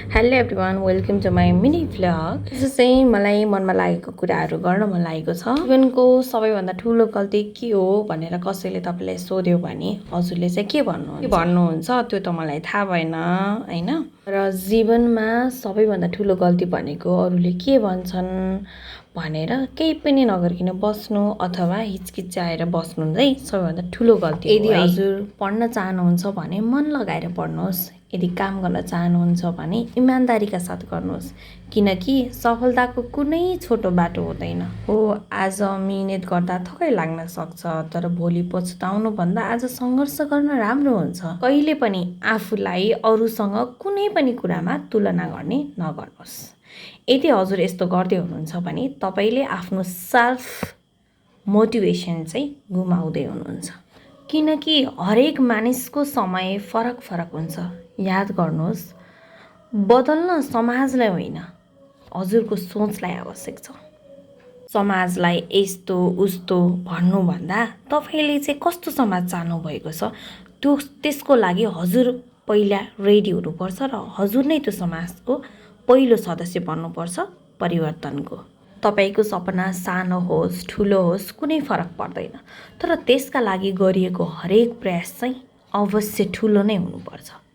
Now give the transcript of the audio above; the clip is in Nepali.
Hello everyone, welcome to my mini vlog. यो चाहिँ मलाई मनमा लागेको कुराहरू गर्न मन लागेको छ। जीवनको सबैभन्दा ठुलो गल्ती के हो भनेर कसैले तपाईँलाई सोध्यो भने हजुरले चाहिँ के भन्नुहुन्छ त्यो त मलाई थाहा भएन हैन। र जीवनमा सबैभन्दा ठुलो गल्ती भनेको अरूले के भन्छन् भनेर केही पनि नगरिकन बस्नु अथवा हिचकिचाएर बस्नु चाहिँ सबैभन्दा ठुलो गल्ती हो। यदि हजुर पढ्न चाहनुहुन्छ भने मन लगाएर पढ्नुहोस्। यदि काम गर्न चाहनुहुन्छ भने इमानदारीका साथ गर्नुहोस्, किनकि सफलताको कुनै छोटो बाटो हुँदैन हो। आज मिहिनेत गर्दा थकाइ लाग्न सक्छ, तर भोलि पछुताउनु भन्दा आज सङ्घर्ष गर्न राम्रो हुन्छ। कहिले पनि आफूलाई अरूसँग कुनै पनि कुरामा तुलना गर्ने नगर्नुहोस्। यदि हजुर यस्तो गर्दै हुनुहुन्छ भने तपाईँले आफ्नो सेल्फ मोटिभेसन चाहिँ गुमाउँदै हुनुहुन्छ, किनकि हरेक मानिसको समय फरक फरक हुन्छ। याद गर्नुहोस्, बदल्न समाजलाई होइन हजुरको सोचलाई आवश्यक छ। समाजलाई यस्तो उस्तो भन्नुभन्दा तपाईँले चाहिँ कस्तो समाज चाहनु भएको छ त्यसको लागि हजुर पहिला रेडी हुनुपर्छ र हजुर नै त्यो समाजको पहिलो सदस्य बन्नुपर्छ परिवर्तनको। तपाईँको सपना सानो होस् ठुलो होस् कुनै फरक पर्दैन, तर त्यसका लागि गरिएको हरेक प्रयास चाहिँ अवश्य ठुलो नै हुनुपर्छ।